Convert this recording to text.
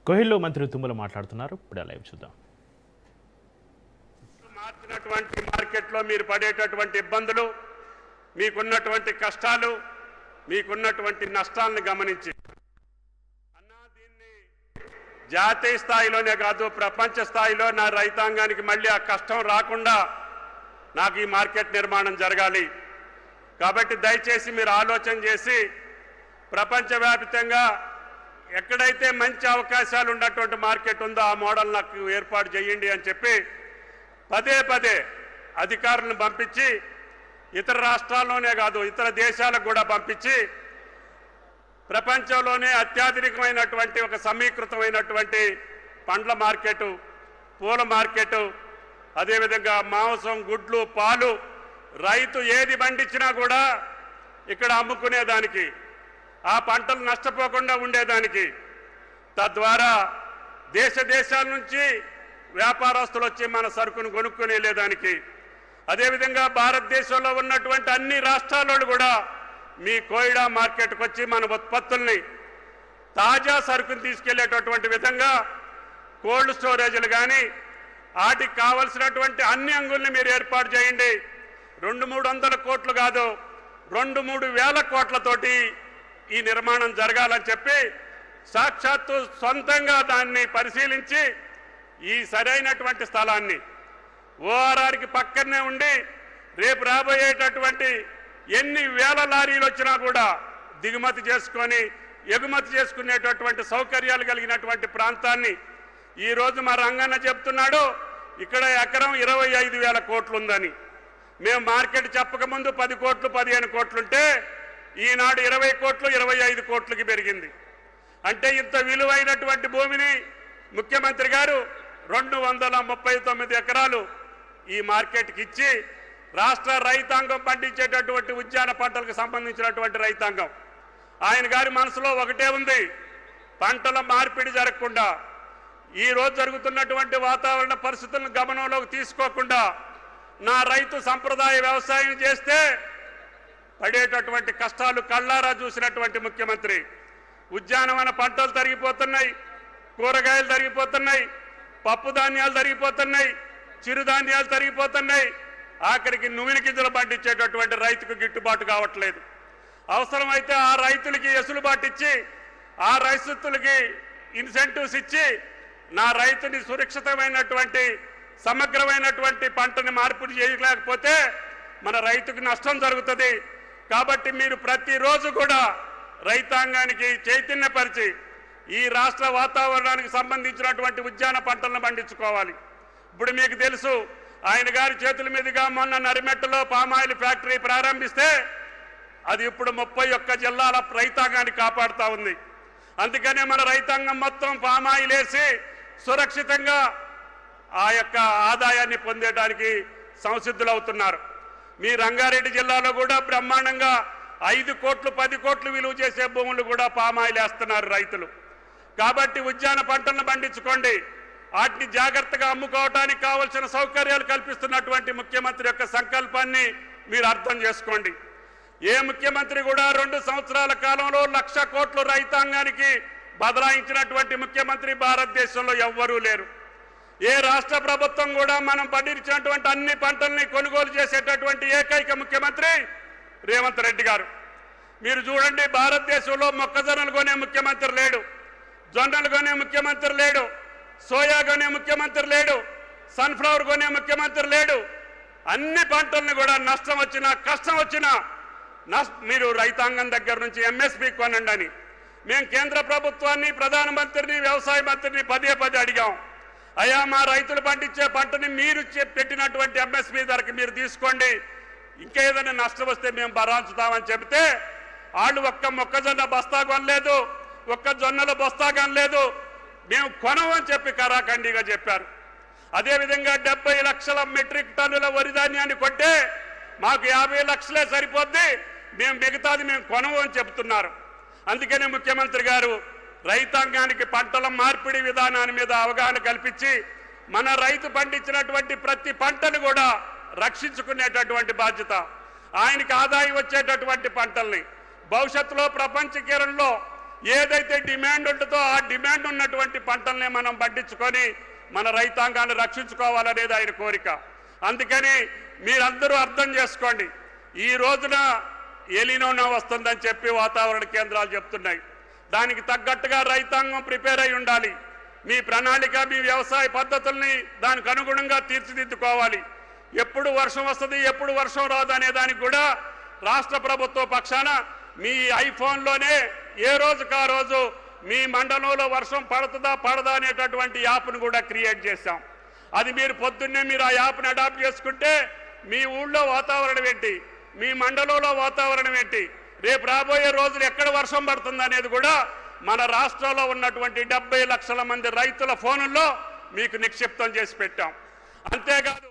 కోహిల్లో మంత్రి తుమ్మల మాట్లాడుతున్నారు. ఇప్పుడు లైవ్ చూద్దాం. మార్చినటువంటి మార్కెట్లో మీరు పడేటటువంటి ఇబ్బందులు, మీకున్నటువంటి కష్టాలు, మీకున్నటువంటి నష్టాలను గమనించి దీన్ని జాతీయ స్థాయిలోనే కాదు ప్రపంచ స్థాయిలో నా రైతాంగానికి మళ్ళీ ఆ కష్టం రాకుండా నాకు ఈ మార్కెట్ నిర్మాణం జరగాలి. కాబట్టి దయచేసి మీరు ఆలోచన చేసి ప్రపంచవ్యాప్తంగా ఎక్కడైతే మంచి అవకాశాలు ఉన్నటువంటి మార్కెట్ ఉందో ఆ మోడల్ నాకు ఏర్పాటు చేయండి అని చెప్పి పదే పదే అధికారులను పంపించి ఇతర రాష్ట్రాల్లోనే కాదు ఇతర దేశాలకు కూడా పంపించి ప్రపంచంలోనే అత్యాధునికమైనటువంటి ఒక సమీకృతమైనటువంటి పండ్ల మార్కెటు, పూల మార్కెటు, అదేవిధంగా మాంసం, గుడ్లు, పాలు, రైతు ఏది పండించినా కూడా ఇక్కడ అమ్ముకునేదానికి, ఆ పంటలు నష్టపోకుండా ఉండేదానికి, తద్వారా దేశాల నుంచి వ్యాపారస్తులు వచ్చి మన సరుకును కొనుక్కొని వెళ్ళేదానికి, అదేవిధంగా భారతదేశంలో ఉన్నటువంటి అన్ని రాష్ట్రాల్లో కూడా మీ కోయిడా మార్కెట్కి వచ్చి మన ఉత్పత్తుల్ని తాజా సరుకును తీసుకెళ్లేటటువంటి విధంగా కోల్డ్ స్టోరేజ్లు కానీ వాటికి కావలసినటువంటి అన్ని అంగుల్ని మీరు ఏర్పాటు చేయండి. 200-300 కోట్లు కాదు, 2-3 వేల కోట్లతోటి ఈ నిర్మాణం జరగాలని చెప్పి సాక్షాత్తు సొంతంగా దాన్ని పరిశీలించి ఈ సరైనటువంటి స్థలాన్ని ఓఆర్ఆర్కి పక్కనే ఉండి రేపు రాబోయేటటువంటి ఎన్ని వేల లారీలు వచ్చినా కూడా దిగుమతి చేసుకొని ఎగుమతి చేసుకునేటటువంటి సౌకర్యాలు కలిగినటువంటి ప్రాంతాన్ని ఈరోజు మా రంగన్న చెప్తున్నాడు ఇక్కడ ఎకరం 25,000 కోట్లు ఉందని. మేము మార్కెట్ చెప్పకముందు 10 కోట్లు 15 కోట్లుంటే ఈనాడు 20 కోట్లు 25 కోట్లకి పెరిగింది. అంటే ఇంత విలువైనటువంటి భూమిని ముఖ్యమంత్రి గారు 239 ఎకరాలు ఈ మార్కెట్కి ఇచ్చి రాష్ట్ర రైతాంగం పండించేటటువంటి ఉద్యాన పంటలకు సంబంధించినటువంటి రైతాంగం ఆయన గారి మనసులో ఒకటే ఉంది, పంటల మార్పిడి జరగకుండా ఈ రోజు జరుగుతున్నటువంటి వాతావరణ పరిస్థితులను గమనంలోకి తీసుకోకుండా నా రైతు సంప్రదాయ వ్యవసాయం చేస్తే పడేటటువంటి కష్టాలు కళ్ళారా చూసినటువంటి ముఖ్యమంత్రి ఉద్యానవన పంటలు తరిగిపోతున్నాయి, కూరగాయలు తరిగిపోతున్నాయి, పప్పు ధాన్యాలు తరిగిపోతున్నాయి, చిరుధాన్యాలు తరిగిపోతున్నాయి, ఆఖరికి నువ్వుల గింజలు పండించేటటువంటి రైతుకు గిట్టుబాటు కావట్లేదు. అవసరమైతే ఆ రైతులకి ఎసులుబాటు ఇచ్చి ఆ రైతులకి ఇన్సెంటివ్స్ ఇచ్చి నా రైతుని సురక్షితమైనటువంటి సమగ్రమైనటువంటి పంటని మార్పిడి చేయలేకపోతే మన రైతుకు నష్టం జరుగుతుంది. కాబట్టి మీరు ప్రతిరోజు కూడా రైతాంగానికి చైతన్యపరిచి ఈ రాష్ట్ర వాతావరణానికి సంబంధించినటువంటి ఉద్యాన పంటలను పండించుకోవాలి. ఇప్పుడు మీకు తెలుసు ఆయన గారి చేతుల మీదుగా మొన్న నరిమెట్టలో పామాయిల్ ఫ్యాక్టరీ ప్రారంభిస్తే అది ఇప్పుడు 31 జిల్లాల రైతాంగాన్ని కాపాడుతూ ఉంది. అందుకనే మన రైతాంగం మొత్తం పామాయిల్ వేసి సురక్షితంగా ఆ యొక్క ఆదాయాన్ని పొందేటానికి సంసిద్ధులవుతున్నారు. మీ రంగారెడ్డి జిల్లాలో కూడా బ్రహ్మాండంగా 5 కోట్లు 10 కోట్లు విలువ చేసే భూములు కూడా పామాయిల్ వేస్తున్నారు రైతులు. కాబట్టి ఉద్యాన పంటలను పండించుకోండి, వాటిని జాగ్రత్తగా అమ్ముకోవడానికి కావలసిన సౌకర్యాలు కల్పిస్తున్నటువంటి ముఖ్యమంత్రి యొక్క సంకల్పాన్ని మీరు అర్థం చేసుకోండి. ఏ ముఖ్యమంత్రి కూడా 2 సంవత్సరాల కాలంలో 1,00,000 కోట్లు రైతాంగానికి బదలాయించినటువంటి ముఖ్యమంత్రి భారతదేశంలో ఎవ్వరూ లేరు. ఏ రాష్ట్ర ప్రభుత్వం కూడా మనం పండించినటువంటి అన్ని పంటల్ని కొనుగోలు చేసేటటువంటి ఏకైక ముఖ్యమంత్రి రేవంత్ రెడ్డి గారు. మీరు చూడండి, భారతదేశంలో మొక్కజొన్నలు కొనే ముఖ్యమంత్రి లేడు, జొన్నలు కొనే ముఖ్యమంత్రి లేడు, సోయా కొనే ముఖ్యమంత్రి లేడు, సన్ఫ్లవర్ కొనే ముఖ్యమంత్రి లేడు. అన్ని పంటల్ని కూడా నష్టం వచ్చినా కష్టం వచ్చినా మీరు రైతాంగం దగ్గర నుంచి ఎంఎస్పీ కొనండి అని మేము కేంద్ర ప్రభుత్వాన్ని, ప్రధానమంత్రిని, వ్యవసాయ మంత్రిని పదే అడిగాం. అయ్యా మా రైతులు పండించే పంటని మీరు పెట్టినటువంటి ఎంఎస్పీ ధరకి మీరు తీసుకోండి, ఇంకా ఏదైనా నష్టం వస్తే మేము భరాంచుతామని చెబితే వాళ్ళు ఒక్క మొక్కజొన్న బస్తా కొనలేదు, ఒక్క జొన్నల బస్తా కొనలేదు, మేము కొనమని చెప్పి కరాఖండిగా చెప్పారు. అదేవిధంగా 70 లక్షల మెట్రిక్ టన్నుల వరి ధాన్యాన్ని కొంటే మాకు 50 లక్షలే సరిపోద్ది, మేము మిగతాది మేము కొనము అని చెబుతున్నారు. అందుకనే ముఖ్యమంత్రి గారు రైతాంగానికి పంటల మార్పిడి విధానాన్ని మీద అవగాహన కల్పించి మన రైతు పండించినటువంటి ప్రతి పంటను కూడా రక్షించుకునేటటువంటి బాధ్యత, ఆయనకి ఆదాయం వచ్చేటటువంటి పంటల్ని భవిష్యత్తులో ప్రపంచ కేరంలో ఏదైతే డిమాండ్ ఉంటుందో ఆ డిమాండ్ ఉన్నటువంటి పంటల్ని మనం పండించుకొని మన రైతాంగాన్ని రక్షించుకోవాలనేది ఆయన కోరిక. అందుకని మీరందరూ అర్థం చేసుకోండి, ఈ రోజున ఎలినోనా వస్తుందని చెప్పి వాతావరణ కేంద్రాలు చెప్తున్నాయి. దానికి తగ్గట్టుగా రైతాంగం ప్రిపేర్ అయి ఉండాలి. మీ ప్రణాళిక, మీ వ్యవసాయ పద్ధతుల్ని దానికి అనుగుణంగా తీర్చిదిద్దుకోవాలి. ఎప్పుడు వర్షం వస్తుంది, ఎప్పుడు వర్షం రాదు అనే దానికి కూడా రాష్ట్ర ప్రభుత్వ పక్షాన మీ ఐఫోన్లోనే ఏ రోజుకు ఆ రోజు మీ మండలంలో వర్షం పడుతుందా పడదా అనేటటువంటి యాప్ను కూడా క్రియేట్ చేశాం. అది మీరు పొద్దున్నే మీరు ఆ యాప్ని అడాప్ట్ చేసుకుంటే మీ ఊళ్ళో వాతావరణం ఏంటి, మీ మండలంలో వాతావరణం ఏంటి, రేపు రాబోయే రోజులు ఎక్కడ వర్షం పడుతుంది అనేది కూడా మన రాష్ట్రంలో ఉన్నటువంటి 70 లక్షల మంది రైతుల ఫోనుల్లో మీకు నిక్షిప్తం చేసి పెట్టాం. అంతేకాదు